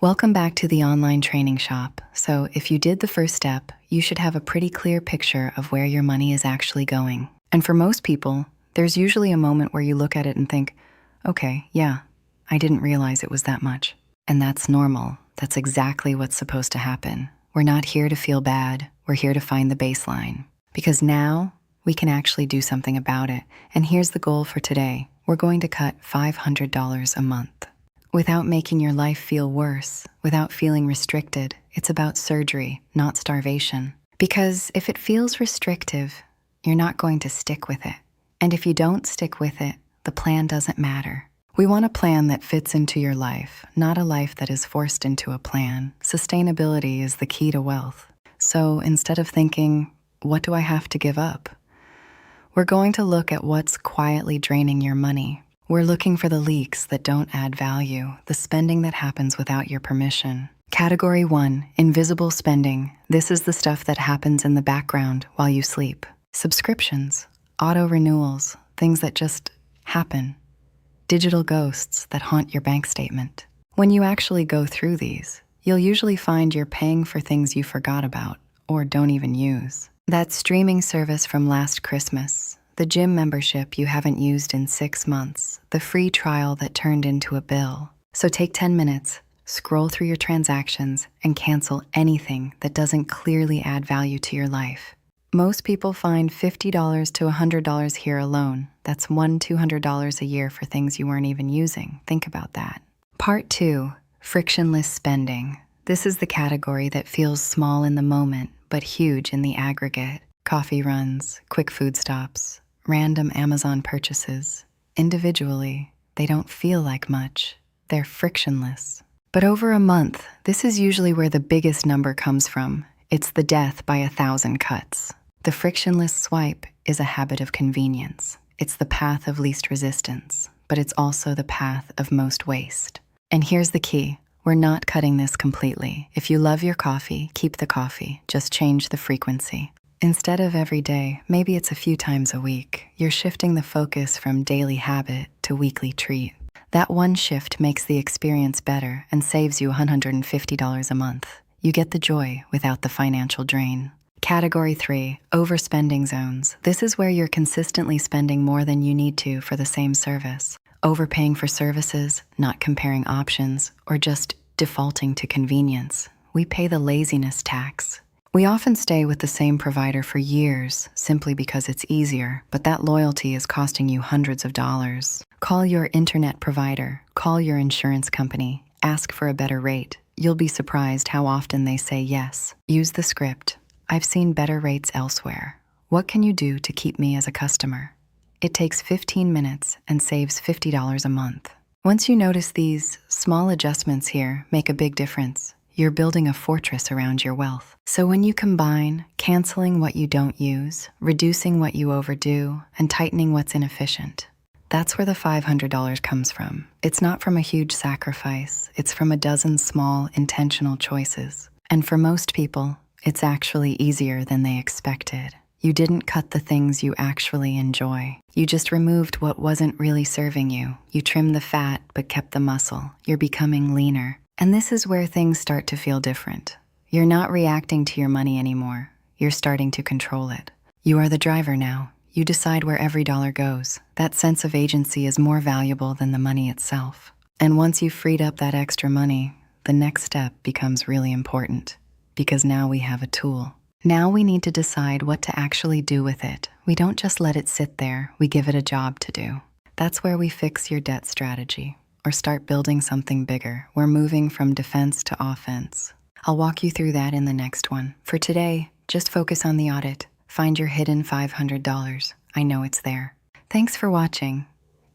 Welcome back to the online training shop. So if you did the first step, you should have a pretty clear picture of where your money is actually going. And for most people, there's usually a moment where you look at it and think, okay, yeah, I didn't realize it was that much. And that's normal. That's exactly what's supposed to happen. We're not here to feel bad. We're here to find the baseline. Because now we can actually do something about it. And here's the goal for today. We're going to cut $500 a month. Without making your life feel worse, without feeling restricted, it's about surgery, not starvation. Because if it feels restrictive, you're not going to stick with it. And if you don't stick with it, the plan doesn't matter. We want a plan that fits into your life, not a life that is forced into a plan. Sustainability is the key to wealth. So instead of thinking, what do I have to give up? We're going to look at what's quietly draining your money. We're looking for the leaks that don't add value, the spending that happens without your permission. Category 1, invisible spending. This is the stuff that happens in the background while you sleep. Subscriptions, auto renewals, things that just happen. Digital ghosts that haunt your bank statement. When you actually go through these, you'll usually find you're paying for things you forgot about or don't even use. That streaming service from last Christmas, the gym membership you haven't used in 6 months, the free trial that turned into a bill. So take 10 minutes, scroll through your transactions, and cancel anything that doesn't clearly add value to your life. Most people find $50 to $100 here alone. That's $200 a year for things you weren't even using. Think about that. Part 2, frictionless spending. This is the category that feels small in the moment, but huge in the aggregate. Coffee runs, quick food stops, random Amazon purchases. Individually, they don't feel like much. They're frictionless. But over a month, this is usually where the biggest number comes from. It's the death by 1,000 cuts. The frictionless swipe is a habit of convenience. It's the path of least resistance, but it's also the path of most waste. And here's the key. We're not cutting this completely. If you love your coffee, keep the coffee. Just change the frequency. Instead of every day, maybe it's a few times a week. You're shifting the focus from daily habit to weekly treat. That one shift makes the experience better and saves you $150 a month. You get the joy without the financial drain. Category 3, overspending zones. This is where you're consistently spending more than you need to for the same service. Overpaying for services, not comparing options, or just defaulting to convenience. We pay the laziness tax. We often stay with the same provider for years simply because it's easier, but that loyalty is costing you hundreds of dollars. Call your internet provider, call your insurance company, ask for a better rate. You'll be surprised how often they say yes. Use the script. I've seen better rates elsewhere. What can you do to keep me as a customer? It takes 15 minutes and saves $50 a month. Once you notice these small adjustments here make a big difference, you're building a fortress around your wealth. So when you combine canceling what you don't use, reducing what you overdo, and tightening what's inefficient, that's where the $500 comes from. It's not from a huge sacrifice. It's from a dozen small, intentional choices. And for most people, it's actually easier than they expected. You didn't cut the things you actually enjoy. You just removed what wasn't really serving you. You trimmed the fat but kept the muscle. You're becoming leaner. And this is where things start to feel different. You're not reacting to your money anymore. You're starting to control it. You are the driver now. You decide where every dollar goes. That sense of agency is more valuable than the money itself. And once you've freed up that extra money, the next step becomes really important. Because now we have a tool. Now we need to decide what to actually do with it. We don't just let it sit there, we give it a job to do. That's where we fix your debt strategy, or start building something bigger. We're moving from defense to offense. I'll walk you through that in the next one. For today, just focus on the audit. Find your hidden $500. I know it's there. Thanks for watching.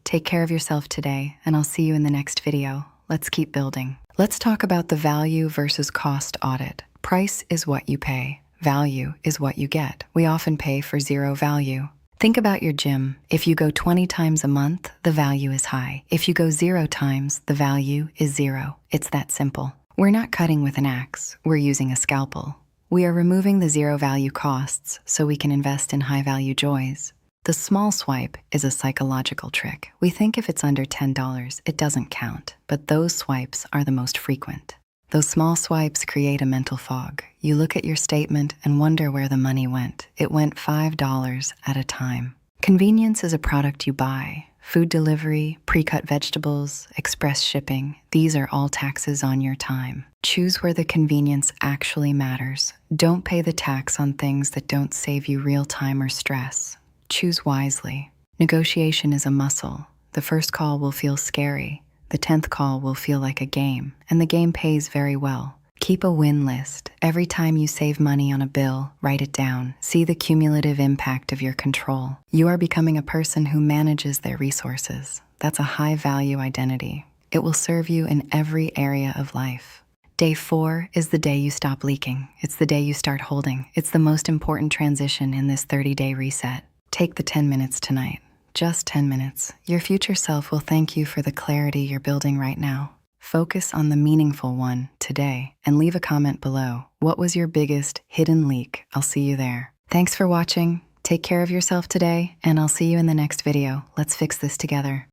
Take care of yourself today, and I'll see you in the next video. Let's keep building. Let's talk about the value versus cost audit. Price is what you pay. Value is what you get. We often pay for zero value. Think about your gym. If you go 20 times a month, the value is high. If you go 0 times, the value is 0. It's that simple. We're not cutting with an axe. We're using a scalpel. We are removing the zero value costs so we can invest in high value joys. The small swipe is a psychological trick. We think if it's under $10, it doesn't count, but those swipes are the most frequent. Those small swipes create a mental fog. You look at your statement and wonder where the money went. It went $5 at a time. Convenience is a product you buy. Food delivery, pre-cut vegetables, express shipping, these are all taxes on your time. Choose where the convenience actually matters. Don't pay the tax on things that don't save you real time or stress. Choose wisely. Negotiation is a muscle. The first call will feel scary. The 10th call will feel like a game, and the game pays very well. Keep a win list. Every time you save money on a bill, write it down. See the cumulative impact of your control. You are becoming a person who manages their resources. That's a high-value identity. It will serve you in every area of life. Day 4 is the day you stop leaking. It's the day you start holding. It's the most important transition in this 30-day reset. Take the 10 minutes tonight. Just 10 minutes. Your future self will thank you for the clarity you're building right now. Focus on the meaningful one today and leave a comment below. What was your biggest hidden leak? I'll see you there. Thanks for watching. Take care of yourself today, and I'll see you in the next video. Let's fix this together.